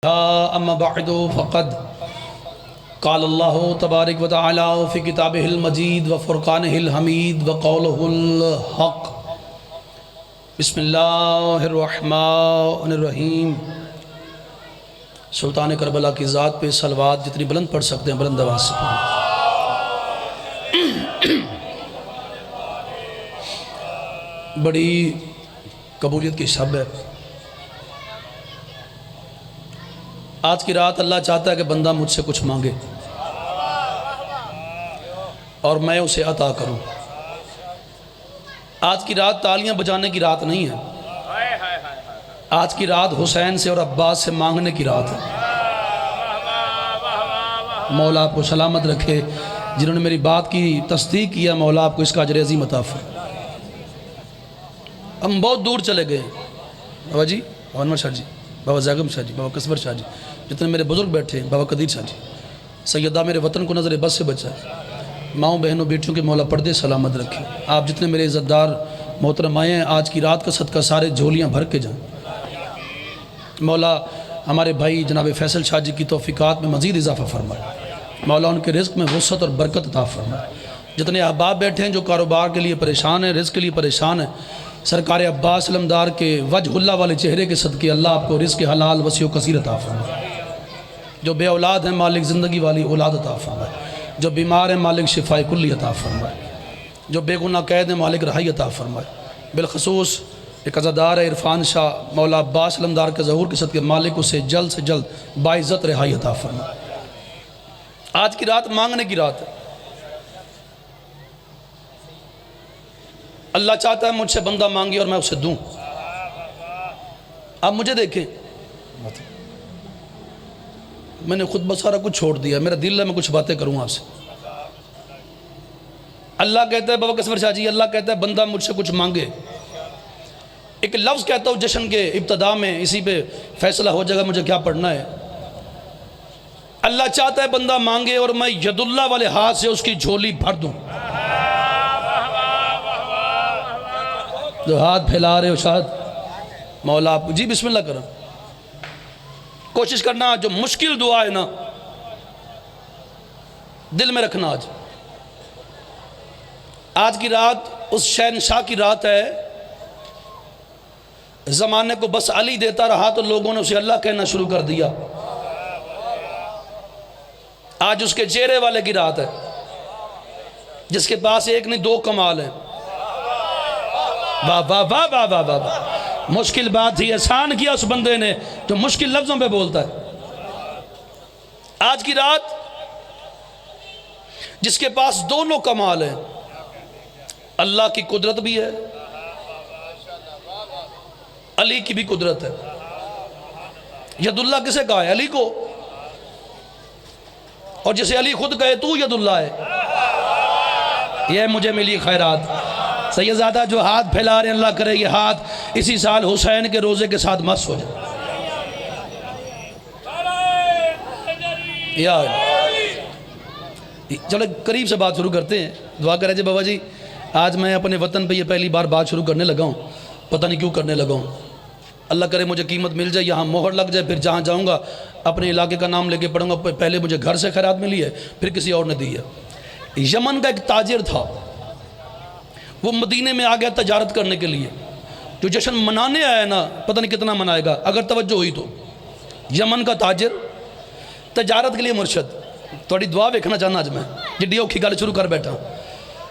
اما بعد فقد قال اللہ تبارک و تعالی فی کتابہ المجید و فرقانہ الحمید و قولہ الحق بسم اللہ الرحمن الرحیم۔ سلطان کربلا کی ذات پہ صلوات جتنی بلند پڑھ سکتے ہیں بلند آواز سے پڑھیں۔ بڑی قبولیت کی شب ہے۔ آج کی رات اللہ چاہتا ہے کہ بندہ مجھ سے کچھ مانگے اور میں اسے عطا کروں۔ آج کی رات تالیاں بجانے کی رات نہیں ہے، آج کی رات حسین سے اور عباس سے مانگنے کی رات ہے۔ مولا آپ کو سلامت رکھے، جنہوں نے میری بات کی تصدیق کیا، مولا آپ کو اس کا اجر عظیم عطا فرمائے۔ ہم بہت دور چلے گئے، بابا جی، بابا انور شاہ جی، بابا زیگم شاہ جی، بابا قصور شاہ جی، جتنے میرے بزرگ بیٹھے ہیں، بابا قدیر شاہ جی، سیدہ میرے وطن کو نظر بس سے بچائے، ماؤں بہنوں بیٹیوں کے مولا پردے سلامت رکھے۔ آپ جتنے میرے عزت دار محترم آئے ہیں، آج کی رات کا صدقہ سارے جھولیاں بھر کے جائیں۔ مولا ہمارے بھائی جناب فیصل شاہ جی کی توفیقات میں مزید اضافہ فرمائے، مولا ان کے رزق میں وسعت اور برکت عطا فرمائے۔ جتنے احباب بیٹھے ہیں جو کاروبار کے لیے پریشان ہیں، رزق کے لیے پریشان ہیں، سرکار عباس علمدار کے وجہ اللہ والے چہرے کے صدقے اللہ آپ کو رزق حلال وسیع و کثیر عطا فرمائے۔ جو بے اولاد ہیں مالک زندگی والی اولاد عطا فرمائے، جو بیمار ہیں مالک شفائے کلی عطا فرمائے، جو بے گناہ قید ہیں مالک رہائی عطا فرمائے۔ بالخصوص ایک عزادار ہے عرفان شاہ، مولا عباس علمدار کے ظہور کے صدقے مالک اسے جلد سے جلد باعزت رہائی عطا فرمائے۔ آج کی رات مانگنے کی رات ہے۔ اللہ چاہتا ہے مجھ سے بندہ مانگے اور میں اسے دوں۔ آپ مجھے دیکھیں، میں نے خود بسارا کچھ چھوڑ دیا، میرا دل ہے میں کچھ باتیں کروں آپ سے۔ اللہ کہتا ہے بابا قصور شاہ جی، اللہ کہتا ہے بندہ مجھ سے کچھ مانگے۔ ایک لفظ کہتا ہوں جشن کے ابتدا میں، اسی پہ فیصلہ ہو جائے گا مجھے کیا پڑھنا ہے۔ اللہ چاہتا ہے بندہ مانگے اور میں ید اللہ والے ہاتھ سے اس کی جھولی بھر دوں۔ جو ہاتھ پھیلا رہے ہو شاید مولا آپ جی بسم اللہ کرو، کوشش کرنا جو مشکل دعا ہے نا دل میں رکھنا۔ آج کی رات اس شہنشاہ کی رات ہے، زمانے کو بس علی دیتا رہا تو لوگوں نے اسے اللہ کہنا شروع کر دیا۔ آج اس کے چہرے والے کی رات ہے، جس کے پاس ایک نہیں دو کمال ہیں۔ واہ واہ واہ واہ واہ واہ، مشکل بات تھی، آسان کیا اس بندے نے جو مشکل لفظوں پہ بولتا ہے۔ آج کی رات جس کے پاس دونوں کمال ہیں، اللہ کی قدرت بھی ہے، علی کی بھی قدرت ہے۔ ید اللہ کسے کہا ہے؟ علی کو، اور جسے علی خود کہے تو ید اللہ ہے۔ یہ مجھے ملی خیرات۔ سیدزادہ جو ہاتھ پھیلا رہے ہیں، اللہ کرے یہ ہاتھ اسی سال حسین کے روزے کے ساتھ مس ہو جائے۔ یا چلو قریب سے بات شروع کرتے ہیں، دعا کرے جی بابا جی، آج میں اپنے وطن پہ یہ پہلی بار بات شروع کرنے لگا ہوں، پتہ نہیں کیوں کرنے لگا ہوں۔ اللہ کرے مجھے قیمت مل جائے، یہاں مہر لگ جائے، پھر جہاں جاؤں گا اپنے علاقے کا نام لے کے پڑھوں گا۔ پہلے مجھے گھر سے خیرات ملی ہے، پھر کسی اور نے دی ہے۔ یمن کا ایک تاجر تھا، وہ مدینے میں آ گیا تجارت کرنے کے لیے۔ جو جشن منانے آیا نا پتہ نہیں کتنا منائے گا اگر توجہ ہوئی تو۔ یمن کا تاجر تجارت کے لیے مرشد، تھوڑی دعا دیکھنا چاہنا آج میں جڈی اوکھی گل شروع کر بیٹھا۔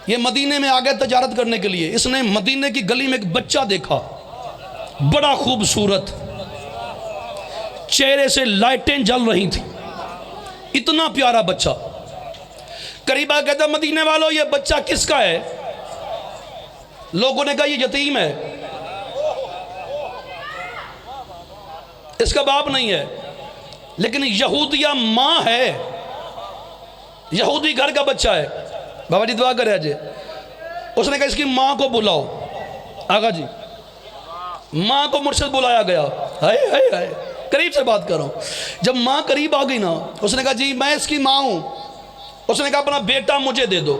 یہ مدینے میں آ گیا تجارت کرنے کے لیے۔ اس نے مدینے کی گلی میں ایک بچہ دیکھا، بڑا خوبصورت، چہرے سے لائٹیں جل رہی تھیں، اتنا پیارا بچہ۔ قریبا کہتا مدینے والوں یہ بچہ کس کا ہے؟ لوگوں نے کہا یہ یتیم ہے، اس کا باپ نہیں ہے، لیکن یہودیہ ماں ہے، یہودی گھر کا بچہ ہے۔ بابا جی دعا کرے جی۔ اس نے کہا اس کی ماں کو بلاؤ۔ آقا جی ماں کو مرشد بلایا گیا۔ ہائے ہائے ہائے، قریب سے بات کرو۔ جب ماں قریب آ گئی نا، اس نے کہا جی میں اس کی ماں ہوں۔ اس نے کہا اپنا بیٹا مجھے دے دو۔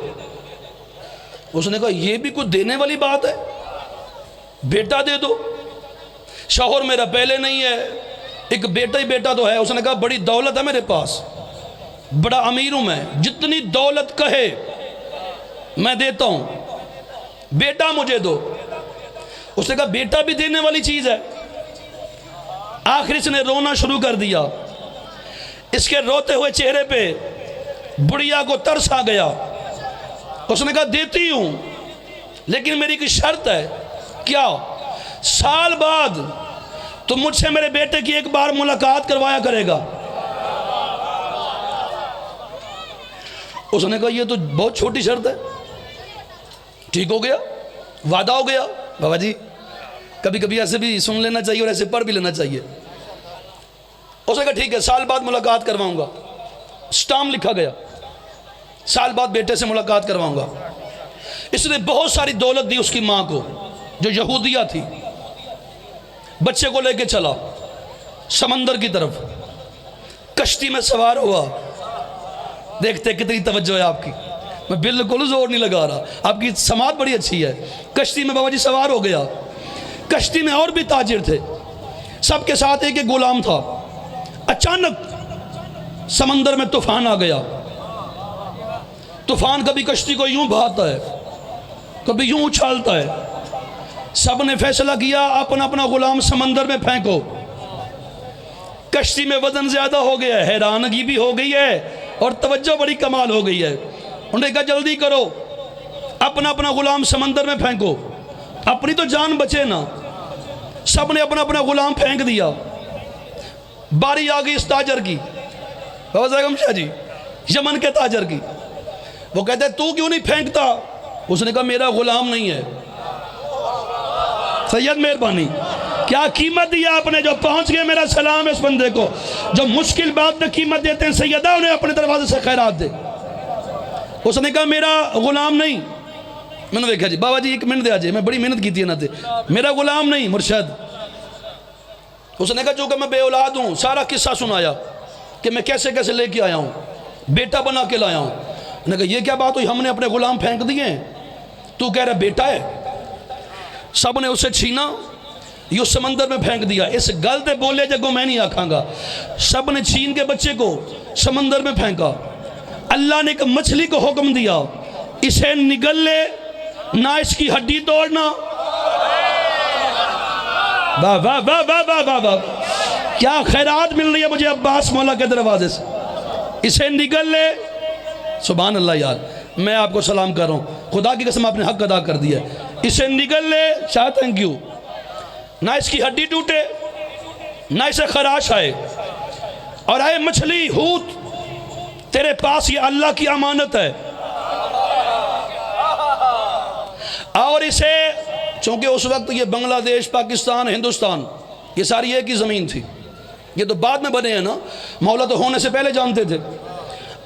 اس نے کہا یہ بھی کچھ دینے والی بات ہے، بیٹا دے دو؟ شوہر میرا پہلے نہیں ہے، ایک بیٹا ہی بیٹا تو ہے، اس نے کہا بڑی دولت ہے میرے پاس، بڑا امیر ہوں میں، جتنی دولت کہے میں دیتا ہوں، بیٹا مجھے دو۔ اس نے کہا بیٹا بھی دینے والی چیز ہے۔ آخر اس نے رونا شروع کر دیا۔ اس کے روتے ہوئے چہرے پہ بڑھیا کو ترس آ گیا۔ اس نے کہا دیتی ہوں، لیکن میری کوئی شرط ہے۔ کیا؟ سال بعد تو مجھ سے میرے بیٹے کی ایک بار ملاقات کروایا کرے گا۔ اس نے کہا یہ تو بہت چھوٹی شرط ہے۔ ٹھیک ہو گیا، وعدہ ہو گیا۔ بابا جی کبھی کبھی ایسے بھی سن لینا چاہیے اور ایسے پڑھ بھی لینا چاہیے۔ اس نے کہا ٹھیک ہے، سال بعد ملاقات کرواؤں گا۔ سٹام لکھا گیا، سال بعد بیٹے سے ملاقات کرواؤں گا۔ اس نے بہت ساری دولت دی اس کی ماں کو جو یہودیہ تھی۔ بچے کو لے کے چلا سمندر کی طرف، کشتی میں سوار ہوا۔ دیکھتے کتنی توجہ ہے آپ کی، میں بالکل زور نہیں لگا رہا، آپ کی سماعت بڑی اچھی ہے۔ کشتی میں بابا جی سوار ہو گیا۔ کشتی میں اور بھی تاجر تھے، سب کے ساتھ ایک ایک غلام تھا۔ اچانک سمندر میں طوفان آ گیا۔ طوفان کبھی کشتی کو یوں بہاتا ہے، کبھی یوں اچھالتا ہے۔ سب نے فیصلہ کیا اپنا اپنا غلام سمندر میں پھینکو۔ کشتی میں وزن زیادہ ہو گیا ہے، حیرانگی بھی ہو گئی ہے اور توجہ بڑی کمال ہو گئی ہے۔ انہوں نے کہا جلدی کرو، اپنا اپنا غلام سمندر میں پھینکو، اپنی تو جان بچے نا۔ سب نے اپنا اپنا غلام پھینک دیا۔ باری آ گئی اس تاجر کی، بابا زاغم شاہ جی، یمن کے تاجر کی۔ وہ کہتے ہیں تو کیوں نہیں پھینکتا؟ اس نے کہا میرا غلام نہیں ہے۔ سید مہربانی، کیا قیمت دیا آپ نے جو پہنچ گئے؟ میرا سلام اس بندے کو جو مشکل بات میں قیمت دیتے ہیں۔ سیدہ انہیں اپنے دروازے سے خیرات دے۔ اس نے کہا میرا غلام نہیں۔ میں نے دیکھا جی بابا جی ایک منٹ دے آجے، میں بڑی محنت کی تھی نہ دے، میرا غلام نہیں مرشد۔ اس نے کہا چونکہ میں بے اولاد ہوں، سارا قصہ سنایا کہ میں کیسے کیسے لے کے آیا ہوں، بیٹا بنا کے لایا ہوں۔ نے کہا یہ کیا بات ہوئی، ہم نے اپنے غلام پھینک دیے ہیں، تو کہہ رہا بیٹا ہے۔ سب نے اسے چھینا، یہ سمندر میں پھینک دیا۔ اس گل تے بولے جگہ میں نہیں آکھاں گا۔ سب نے چھین کے بچے کو سمندر میں پھینکا۔ اللہ نے ایک مچھلی کو حکم دیا، اسے نگل لے، نہ اس کی ہڈی توڑنا۔ واہ واہ واہ واہ واہ واہ واہ، کیا خیرات مل رہی ہے مجھے عباس مولا کے دروازے سے۔ اسے نگل لے، سبحان اللہ یار، میں آپ کو سلام کر رہا ہوں، خدا کی قسم آپ نے حق ادا کر دیا ہے۔ اسے نگل لے، شاہ تھینک یو، نہ اس کی ہڈی ٹوٹے، نہ اسے خراش آئے۔ اور اے مچھلی ہوت، تیرے پاس یہ اللہ کی امانت ہے، اور اسے، چونکہ اس وقت یہ بنگلہ دیش، پاکستان، ہندوستان، یہ ساری ایک ہی زمین تھی، یہ تو بعد میں بنے ہیں نا، مولا تو ہونے سے پہلے جانتے تھے۔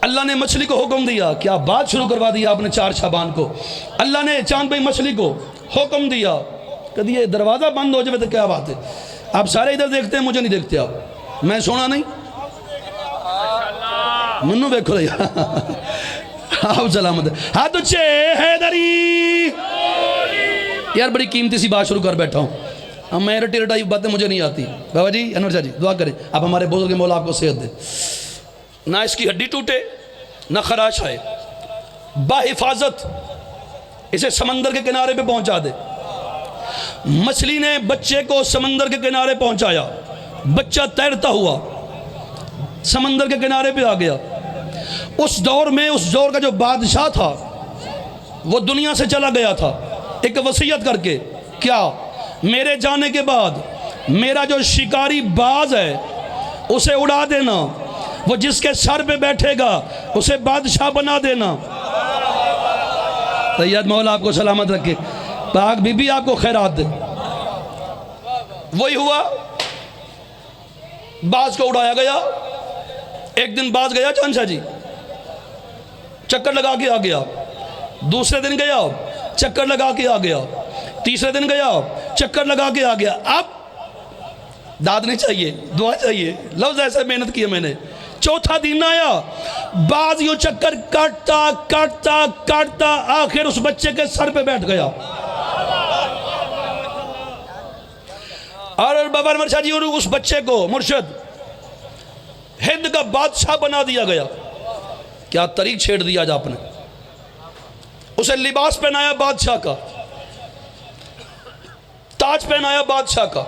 اللہ نے مچھلی کو حکم دیا، کیا بات شروع کروا دیا آپ نے 4 شعبان کو۔ اللہ نے چاند بھائی مچھلی کو حکم دیا کہ یہ دروازہ بند ہو جائے تو کیا بات ہے، آپ سارے ادھر دیکھتے ہیں، مجھے نہیں دیکھتے آپ، میں سونا نہیں، منو دیکھو رہی آپ سلامت ہے، ہاتھ اچھے حیدری۔ یار بڑی قیمتی سی بات شروع کر بیٹھا ہوں، میں رٹی رٹائی باتیں مجھے نہیں آتی۔ بابا جی انور شاہ جی دعا کریں، آپ ہمارے بزرگ مولا آپ کو صحت دے، نہ اس کی ہڈی ٹوٹے، نہ خراش آئے، باحفاظت اسے سمندر کے کنارے پہ پہنچا دے۔ مچھلی نے بچے کو سمندر کے کنارے پہنچایا، بچہ تیرتا ہوا سمندر کے کنارے پہ آ گیا۔ اس دور میں، اس دور کا جو بادشاہ تھا وہ دنیا سے چلا گیا تھا ایک وصیت کر کے، کیا میرے جانے کے بعد میرا جو شکاری باز ہے اسے اڑا دینا، وہ جس کے سر پہ بیٹھے گا اسے بادشاہ بنا دینا۔ سید مولا آپ کو سلامت رکھے، پاک بی بی آپ کو خیرات دے۔ وہی ہوا، باز کو اڑایا گیا۔ ایک دن باز گیا چاند شاہ جی، چکر لگا کے آ گیا، دوسرے دن گیا چکر لگا کے آ گیا، تیسرے دن گیا چکر لگا کے آ گیا۔ اب داد نہیں چاہیے، دعا چاہیے، لفظ ایسے محنت کی ہے میں نے۔ چوتھا دن آیا، باز یوں چکر کاٹتا کاٹتا کاٹتا آخر اس بچے کے سر پہ بیٹھ گیا۔ اور بابا انور شاہ جی اس بچے کو مرشد ہند کا بادشاہ بنا دیا گیا. کیا طریق چھیڑ دیا آج آپ نے. اسے لباس پہنایا بادشاہ کا, تاج پہنایا بادشاہ کا,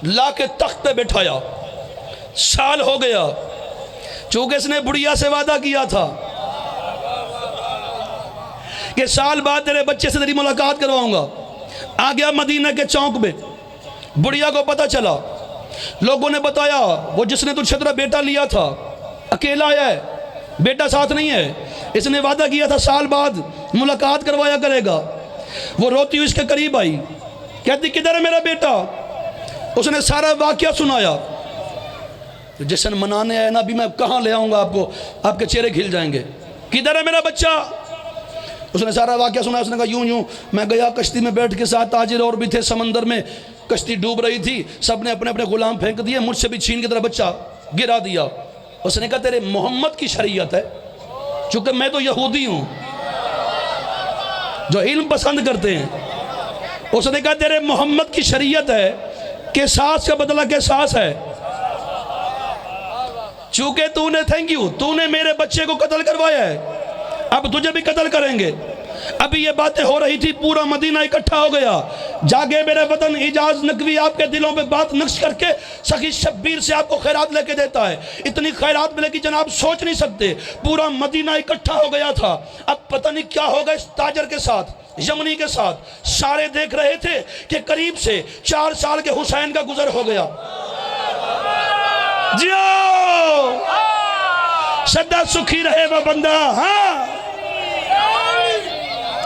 لا کے تخت پہ بٹھایا. سال ہو گیا, چونکہ اس نے بڑھیا سے وعدہ کیا تھا کہ سال بعد تیرے بچے سے تیری ملاقات کرواؤں گا. آ گیا مدینہ کے چوک میں. بڑھیا کو پتہ چلا, لوگوں نے بتایا وہ جس نے تجھ سے تیرا بیٹا لیا تھا اکیلا آیا ہے, بیٹا ساتھ نہیں ہے. اس نے وعدہ کیا تھا سال بعد ملاقات کروایا کرے گا. وہ روتی ہوئی اس کے قریب آئی, کہتی کدھر ہے میرا بیٹا. اس نے سارا واقعہ سنایا. جشن منانے آئے نا, ابھی میں کہاں لے آؤں گا آپ کو, آپ کے چہرے کھل جائیں گے. کدھر ہے میرا بچہ. اس نے سارا واقعہ سنا. اس نے کہا یوں میں گیا, کشتی میں بیٹھ کے ساتھ تاجر اور بھی تھے سمندر میں, کشتی ڈوب رہی تھی, سب نے اپنے اپنے غلام پھینک دیے, مجھ سے بھی چھین کے تیرا بچہ گرا دیا. اس نے کہا تیرے محمد کی شریعت ہے, چونکہ میں تو یہودی ہوں جو علم پسند کرتے ہیں. اس نے کہا تیرے محمد کی شریعت ہے کہ قصاص کا بدلہ قصاص ہے, چونکہ تو نے تھینک یو تو نے میرے بچے کو قتل کروایا ہے, اب تجھے بھی قتل کریں گے. ابھی یہ باتیں ہو رہی تھی, پورا مدینہ اکٹھا ہو گیا. جاگے میرے وطن, اعجاز نقوی آپ کے دلوں پہ بات نقش کر کے سخی شبیر سے آپ کو خیرات لے کے دیتا ہے. اتنی خیرات ملے کہ جناب سوچ نہیں سکتے. پورا مدینہ اکٹھا ہو گیا تھا. اب پتہ نہیں کیا ہوگا اس تاجر کے ساتھ, یمنی کے ساتھ. سارے دیکھ رہے تھے کہ قریب سے 4 سال کے حسین کا گزر ہو گیا. جیو سدا سکھی رہے وہ بندہ. ہاں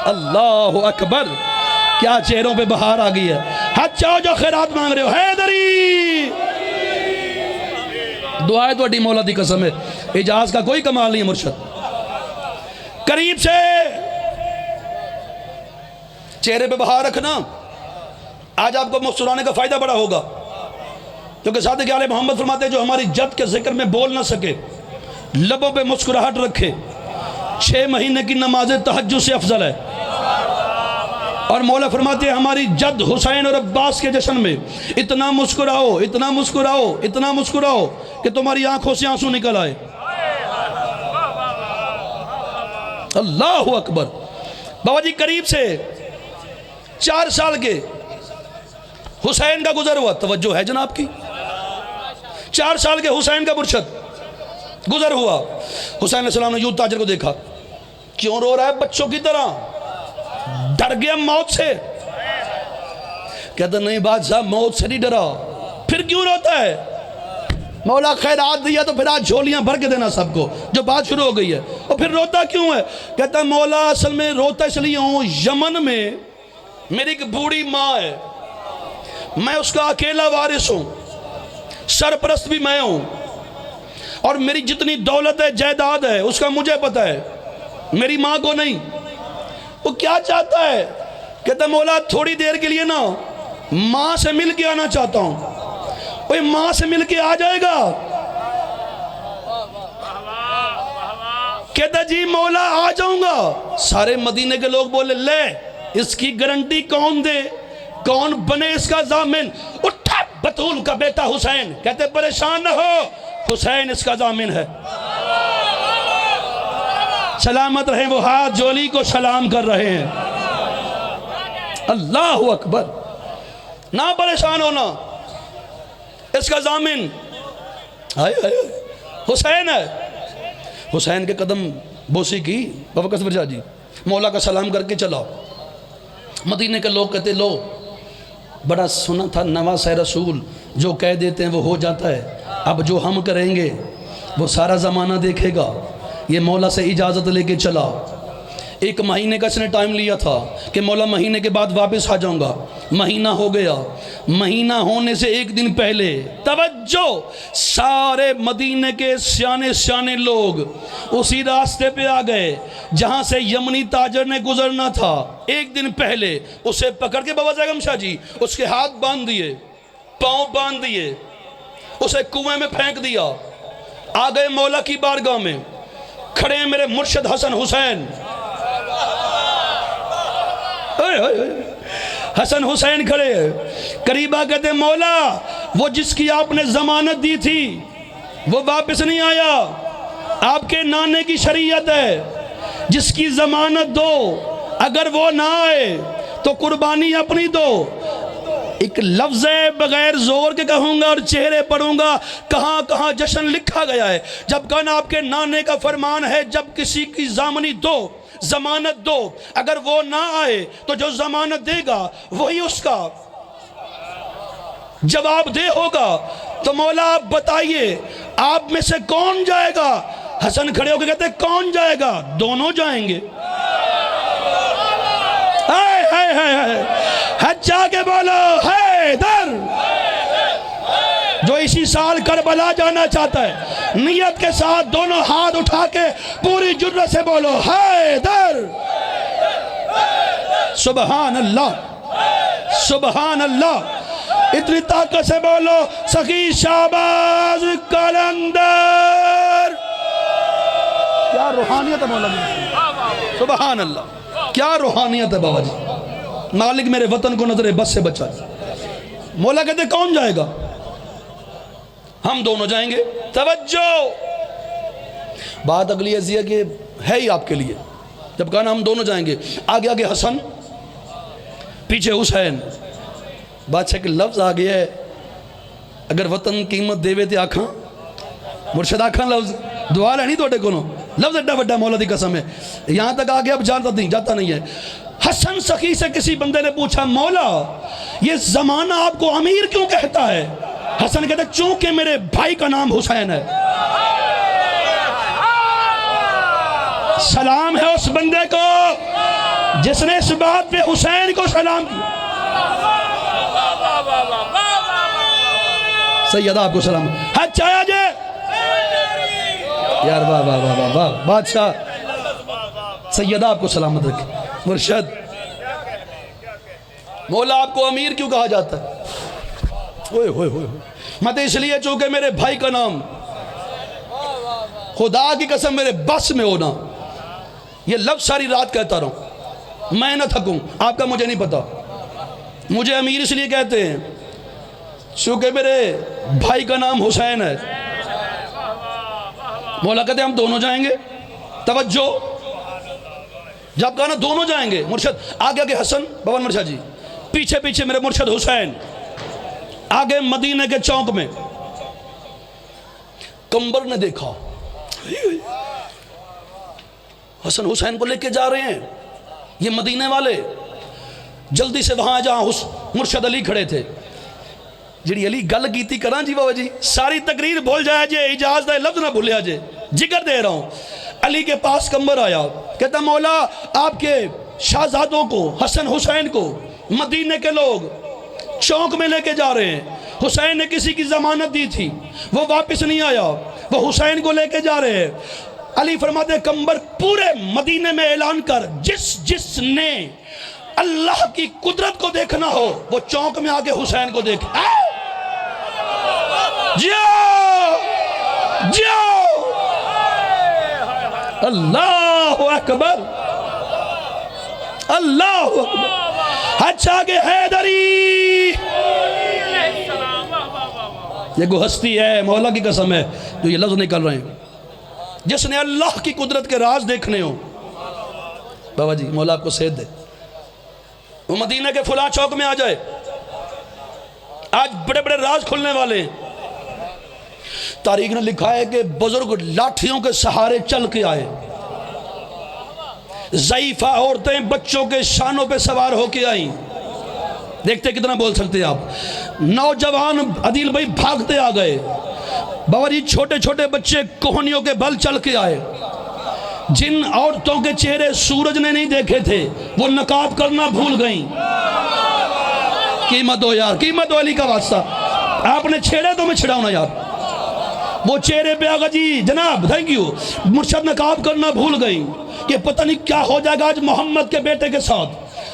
اللہ اکبر, کیا چہروں پہ بہار آ گئی ہے. ہاتھ چاہو جو خیرات مانگ رہے ہو. حیدری دعائے تو اڈی مولا دی قسم ہے, اعجاز کا کوئی کمال نہیں ہے مرشد. قریب سے چہرے پہ بہار رکھنا, آج آپ کو مسکرانے کا فائدہ بڑا ہوگا. کیونکہ صادق آل محمد فرماتے ہیں جو ہماری جد کے ذکر میں بول نہ سکے, لبوں پہ مسکراہٹ رکھے, 6 مہینے کی نماز تہجد سے افضل ہے. اور مولا فرماتے ہیں ہماری جد حسین اور عباس کے جشن میں اتنا مسکراؤ, اتنا مسکراؤ, اتنا مسکراؤ کہ تمہاری آنکھوں سے آنسو نکل آئے. اللہ اکبر. بابا جی قریب سے 4 سال کے حسین کا گزر ہوا. توجہ ہے جناب کی. 4 سال کے حسین کا مرشد گزر ہوا. حسین علیہ السلام نے یوں تاجر کو دیکھا, کیوں رو رہا ہے بچوں کی طرح, ڈر گیا موت سے. کہتا نہیں بادشاہ موت سے نہیں ڈرا. پھر کیوں روتا ہے. مولا خیرات دیا تو پھر آج جھولیاں بھر کے دینا سب کو, جو بات شروع ہو گئی ہے. اور پھر روتا کیوں ہے. کہتا مولا اصل میں روتا اس لیے ہوں, یمن میں میری ایک بوڑھی ماں ہے, میں اس کا اکیلا وارث ہوں, سرپرست بھی میں ہوں, اور میری جتنی دولت ہے جائیداد ہے اس کا مجھے پتہ ہے, میری ماں کو نہیں. وہ کیا چاہتا ہے. کہتا مولا تھوڑی دیر کے لیے نا ماں سے مل کے آنا چاہتا ہوں. وہ ماں سے مل کے آ جائے گا. کہتا جی مولا آ جاؤں گا. سارے مدینے کے لوگ بولے لے اس کی گارنٹی کون دے, کون بنے اس کا ضامن. اٹھا بطول کا بیٹا حسین. کہتے پریشان نہ ہو, حسین اس کا ضامن ہے. سلامت رہیں وہ ہاتھ جو علی کو سلام کر رہے ہیں. اللہ اکبر. نہ پریشان ہونا, اس کا ضامن حسین ہے. حسین کے قدم بوسی کی بابا قصبر شاہ جی, مولا کا سلام کر کے چلا. مدینے کے لوگ کہتے لو بڑا سنا تھا نواز رسول, جو کہہ دیتے ہیں وہ ہو جاتا ہے. اب جو ہم کریں گے وہ سارا زمانہ دیکھے گا. یہ مولا سے اجازت لے کے چلا. 1 مہینے کا اس نے ٹائم لیا تھا کہ مولا مہینے کے بعد واپس آ جاؤں گا. مہینہ ہو گیا. مہینہ ہونے سے 1 دن پہلے توجہ, سارے مدینے کے سیانے سیانے لوگ اسی راستے پہ آ گئے جہاں سے یمنی تاجر نے گزرنا تھا. 1 دن پہلے اسے پکڑ کے بابا زاغم شاہ جی اس کے ہاتھ باندھ دیے, پاؤں باندھ دیے, اسے کنویں میں پھینک دیا. آ گئے مولا کی بارگاہ میں, کھڑے ہیں میرے مرشد حسن حسین. حسن حسین کھڑے قریبا, کہتے مولا وہ جس کی آپ نے ضمانت دی تھی وہ واپس نہیں آیا. آپ کے نانے کی شریعت ہے جس کی ضمانت دو, اگر وہ نہ آئے تو قربانی اپنی دو. ایک لفظ ہے بغیر زور کے کہوں گا اور چہرے پڑھوں گا, کہاں کہاں جشن لکھا گیا ہے. جب کہا آپ کے نانے کا فرمان ہے جب کسی کی ضامنی دو, ضمانت دو, اگر وہ نہ آئے تو جو ضمانت دے گا وہی اس کا جواب دے ہوگا. تو مولا آپ بتائیے آپ میں سے کون جائے گا؟ حسن کھڑے ہو کے کہتے کون جائے گا؟ دونوں جائیں گے. ہچا کے بولو حیدر. جو اسی سال کربلا جانا چاہتا ہے نیت کے ساتھ دونوں ہاتھ اٹھا کے پوری جرأت سے بولو حیدر. سبحان اللہ سبحان اللہ. اتنی طاقت سے بولو سخی شہباز قلندر. کیا روحانیت ہے مولانا, سبحان اللہ, کیا روحانیت ہے بابا جی. مالک میرے وطن کو نظر بس سے بچا. مولا کہتے کون جائے گا؟ ہم دونوں جائیں گے. توجہ, بات اگلی ایسی ہے کہ ہے ہی آپ کے لیے. جب کہا نا ہم دونوں جائیں گے, آگے آگے حسن پیچھے حسین. بادشاہ کے لفظ آ گیا ہے, اگر وطن قیمت دے وے تے آکھاں مرشد آکھاں لفظ دعا لینی توڑے کنو لفظ اڈا وڈا مولا دی قسم ہے. یہاں تک آگے اب جاتا نہیں ہے. حسن سخی سے کسی بندے نے پوچھا مولا یہ زمانہ آپ کو امیر کیوں کہتا ہے؟ حسن کہتا ہے چونکہ میرے بھائی کا نام حسین ہے. سلام ہے اس بندے کو جس نے اس بات پہ حسین کو سلام کیا. سیدہ آپ کو سلام. ہاتھ چاہیا جے یار, واہ واہ واہ واہ واہ. بادشاہ سیدہ آپ کو سلامت رکھے. مرشد مولا آپ کو امیر کیوں کہا جاتا ہے؟ ہوئے ہوئے ہوئے مت اس لیے چونکہ میرے بھائی کا نام, خدا کی قسم میرے بس میں ہونا. یہ لفظ ساری رات کہتا رہا میں نہ تھکوں. آپ کا مجھے نہیں پتا. مجھے امیر اس لیے کہتے ہیں چونکہ میرے بھائی کا نام حسین ہے. مولا کہتے ہیں ہم دونوں جائیں گے. توجہ, جب کہا نا دونوں جائیں گے, مرشد آگے آگے حسن بابن مرشد جی, پیچھے پیچھے میرے مرشد حسین. آگے مدینے کے چوک میں کمبر نے دیکھا حسن حسین کو لے کے جا رہے ہیں یہ مدینے والے. جلدی سے وہاں جہاں مرشد علی کھڑے تھے, جڑی علی گل کیتی کراں جی بابا جی, ساری تقریر بھول جایا جے, اجازت ہے لفظ نہ بھولیا جے, جگر دے رہا ہوں. علی کے پاس کمبر آیا, کہتا مولا آپ کے شہزادوں کو حسن حسین کو مدینے کے لوگ چوک میں لے کے جا رہے ہیں. حسین نے کسی کی ضمانت دی تھی, وہ واپس نہیں آیا, وہ حسین کو لے کے جا رہے ہیں. علی فرماتے کمبر پورے مدینے میں اعلان کر, جس نے اللہ کی قدرت کو دیکھنا ہو وہ چوک میں آگے حسین کو دیکھ. اللہ اکبر اللہ اکبر. اچھا کہ حیدری یہ کو ہستی ہے, مولا کی قسم ہے جو یہ لفظ نکل رہے ہیں, جس نے اللہ کی قدرت کے راز دیکھنے ہو. بابا جی مولا آپ کو صحت دے. وہ مدینہ کے فلاں چوک میں آ جائے, آج بڑے بڑے راز کھلنے والے ہیں. تاریخ نے لکھا ہے کہ بزرگ لاٹھیوں کے سہارے چل کے آئے, ضعیفہ عورتیں بچوں کے شانوں پہ سوار ہو کے آئیں. دیکھتے کتنا بول سکتے ہیں آپ. نوجوان عدیل بھائی بھاگتے آ گئے. بابا جی چھوٹے چھوٹے بچے کوہنیوں کے بل چل کے آئے. جن عورتوں کے چہرے سورج نے نہیں دیکھے تھے وہ نقاب کرنا بھول گئیں. قیمت ہو یار, قیمت ہو علی کا واسطہ. آپ نے چھیڑے تو میں چھڑاؤں نا یار. وہ چہرے پہ آگا جی جناب تھینک یو, مرشد نقاب کرنا بھول گئیں کہ پتہ نہیں کیا ہو جائے گا آج محمد کے بیٹے کے ساتھ.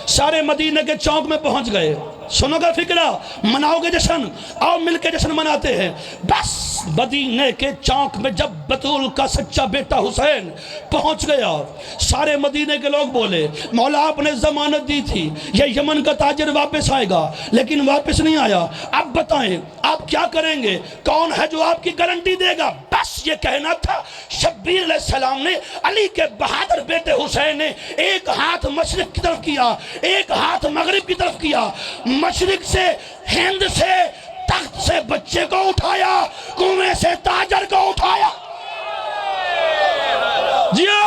سارے مدینہ کے چوک میں پہنچ گئے. سنو گا فکرہ، مناؤ گے جشن، آؤ مل کے جشن مناتے ہیں۔ بس مدینے کے چوک میں جب بطول کا سچا بیٹا حسین پہنچ گیا، سارے مدینے کے لوگ بولے مولا آپ نے ضمانت دی تھی یہ یمن کا تاجر واپس آئے گا، لیکن واپس نہیں آیا، اب بتائیں آپ کیا کریں گے، کون ہے جو آپ کی گارنٹی دے گا؟ بس یہ کہنا تھا۔ شبیر علیہ السلام نے علی کے بہادر بیٹے حسین نے ایک ہاتھ مشرق کی طرف کیا، ایک ہاتھ مغرب کی طرف کیا، مشرق سے ہند سے تخت سے بچے کو اٹھایا، کنویں سے تاجر کو اٹھایا۔ جیو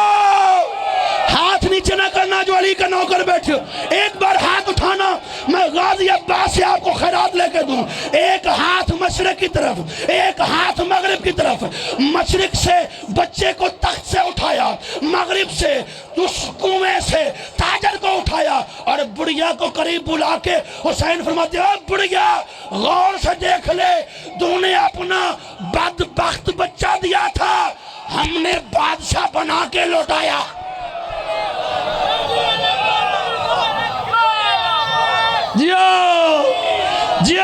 ہاتھ نیچے نہ کرنا جو علی کا نوکر بیٹھے، ایک بار ہاتھ اٹھانا، میں غازی عباس سے آپ کو خیرات لے کے دوں۔ ایک ہاتھ مشرق کی طرف، ایک ہاتھ مغرب کی طرف۔ مشرق سے بچے کو تخت سے اٹھایا، مغرب سے اس کنویں سے تاجر کو اٹھایا، اور بڑھیا کو قریب بلا کے حسین فرماتے ہیں بڑھیا غور سے دیکھ لے، تو نے اپنا بدبخت بچہ دیا تھا، ہم نے بادشاہ بنا کے لوٹایا۔ جیو جیو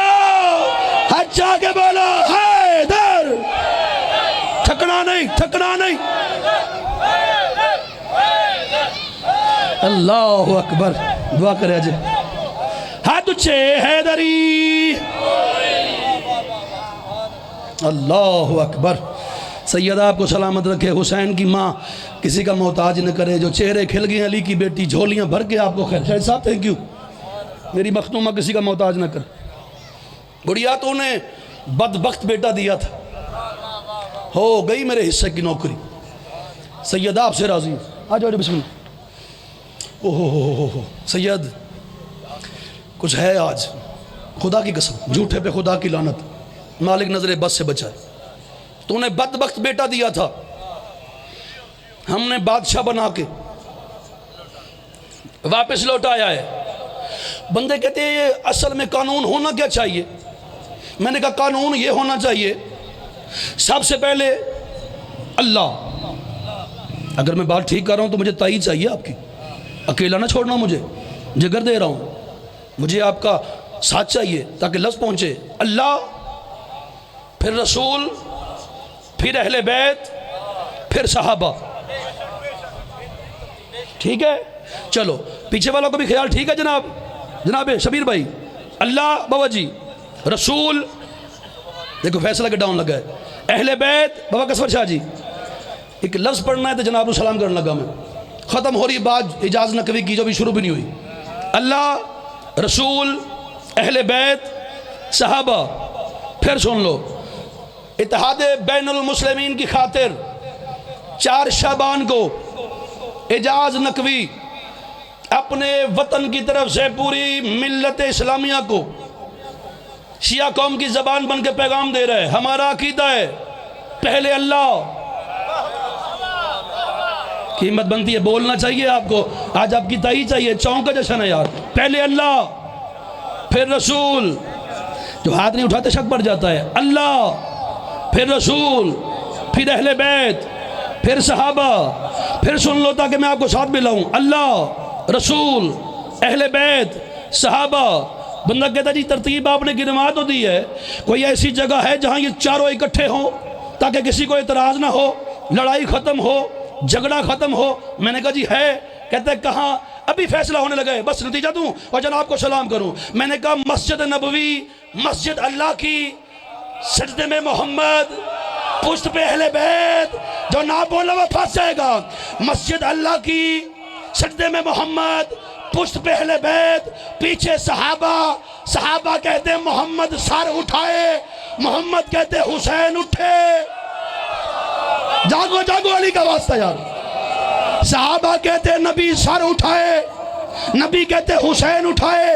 ہاتھ چاہ کے بولو حیدر، تھکنا نہیں، تھکنا نہیں۔ اللہ اکبر، دعا کرے آجے ہاتھ اچھے حیدری، اللہ اکبر۔ سیدہ آپ کو سلامت رکھے، حسین کی ماں کسی کا محتاج نہ کرے، جو چہرے کھل گئے علی کی بیٹی جھولیاں بھر کے آپ کو خیر شاید صاحب تھینک یو، میری مختومہ کسی کا محتاج نہ کر۔ بڑھیا تو نے بدبخت بیٹا دیا تھا، ہو گئی میرے حصے کی نوکری، سیدہ آپ سے راضی ہوں، آ جاؤ بسم اللہ۔ اوہ سید کچھ ہے آج، خدا کی قسم، جھوٹے پہ خدا کی لعنت، مالک نظر بس سے بچائے۔ تو نے بدبخت بیٹا دیا تھا، ہم نے بادشاہ بنا کے واپس لوٹایا ہے۔ بندے کہتے ہیں یہ اصل میں قانون ہونا کیا چاہیے؟ میں نے کہا قانون یہ ہونا چاہیے سب سے پہلے اللہ، اگر میں بات ٹھیک کر رہا ہوں تو مجھے تائید چاہیے آپ کی، اکیلا نہ چھوڑنا، مجھے جگر دے رہا ہوں، مجھے آپ کا ساتھ چاہیے تاکہ لفظ پہنچے۔ اللہ، پھر رسول، پھر اہل بیت، پھر صحابہ، ٹھیک ہے؟ چلو پیچھے والوں کو بھی خیال ٹھیک ہے جناب شبیر بھائی؟ اللہ بابا جی، رسول، دیکھو فیصلہ کے ڈاؤن لگا ہے، اہل بیت بابا کسور شاہ جی، ایک لفظ پڑھنا ہے تو جناب سلام کرنے لگا میں، ختم ہو رہی بات اجاز نقوی کی جو بھی شروع بھی نہیں ہوئی۔ اللہ، رسول، اہل بیت، صحابہ، پھر سن لو، اتحاد بین المسلمین کی خاطر 4 شعبان کو اجاز نقوی اپنے وطن کی طرف سے پوری ملت اسلامیہ کو شیعہ قوم کی زبان بن کے پیغام دے رہے ہیں۔ ہمارا عقیدہ ہے پہلے اللہ، قیمت بنتی ہے، بولنا چاہیے آپ کو، آج آپ کی تائید چاہیے، چونک کا جشن ہے یار، پہلے اللہ، پھر رسول، جو ہاتھ نہیں اٹھاتے شک پڑ جاتا ہے، اللہ، پھر رسول، پھر اہل بیت، پھر صحابہ، پھر سن لو تاکہ میں آپ کو ساتھ بھی لاؤں، اللہ، رسول، اہل بیت، صحابہ۔ بندہ کہتا جی ترتیب آپ نے گنوا تو دی ہے، کوئی ایسی جگہ ہے جہاں یہ چاروں اکٹھے ہوں تاکہ کسی کو اعتراض نہ ہو، لڑائی ختم ہو، جھگڑا ختم ہو؟ میں نے کہا جی ہے، کہتے ہیں کہاں؟ ابھی فیصلہ ہونے لگا ہے، بس نتیجہ دوں اور جناب کو سلام کروں۔ میں نے کہا مسجد نبوی، مسجد اللہ کی، سجدے میں محمد، پشت پہ اہل بیت، جو نہ بولا وہ پھنس جائے گا۔ مسجد اللہ کی، سجدے میں محمد، پشت پہ اہل بیت، پیچھے صحابہ، صحابہ کہتے ہیں محمد سر اٹھائے، محمد کہتے ہیں حسین اٹھے۔ جاگو جاگو علی کا واسطہ یار۔ صحابہ کہتے ہیں نبی سر اٹھائے، نبی کہتے ہیں حسین اٹھائے۔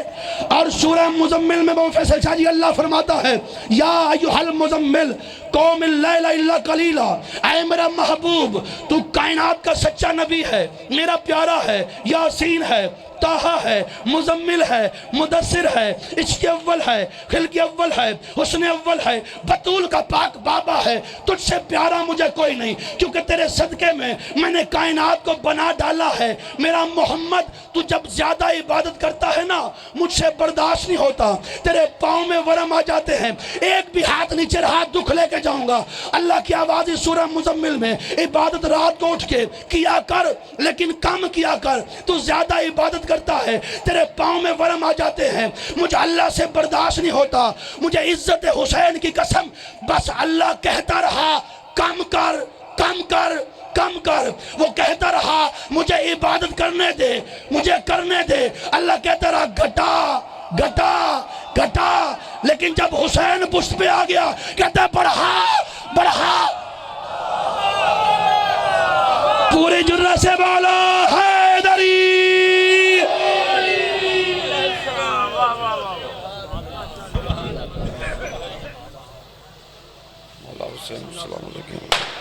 اور سورہ مزمل میں بابا فیصل شاہ جی اللہ فرماتا ہے یا ایھا المزمل قوم اللیل الا قلیلا، اے میرا محبوب تو کائنات کا سچا نبی ہے، میرا پیارا ہے، یاسین ہے، طٰہٰ ہے، مزمل ہے، مدثر ہے، عشق اول ہے، خلق اول ہے، حسن اول ہے، بطول کا پاک بابا ہے، تجھ سے پیارا مجھے کوئی نہیں، کیونکہ تیرے صدقے میں نے کائنات کو بنا ڈالا ہے۔ میرا محمد تو جب زیادہ عبادت کرتا ہے نا، مجھ سے برداشت نہیں ہوتا، تیرے پاؤں میں ورم آ جاتے ہیں، ایک بھی ہاتھ نیچے رہا دکھ لے کے جاؤں گا۔ اللہ کی آواز اس سورہ مزمل میں، عبادت رات کو اٹھ کے کیا کر لیکن کم کیا کر، تو زیادہ عبادت کرتا ہے تیرے پاؤں میں ورم آ جاتے ہیں۔ مجھے اللہ سے برداشت نہیں ہوتا، مجھے عزت حسین کی قسم، بس اللہ کہتا رہا کم کر کم کر کم کر، وہ کہتا رہا مجھے عبادت کرنے دے مجھے کرنے دے، اللہ کہتا رہا گھٹا گھٹا گھٹا، لیکن جب حسین پشت پہ آ گیا کہتا بڑھا بڑھا، پورے جرت سے بولا حیدری۔ مولا حسین السلام علیکم۔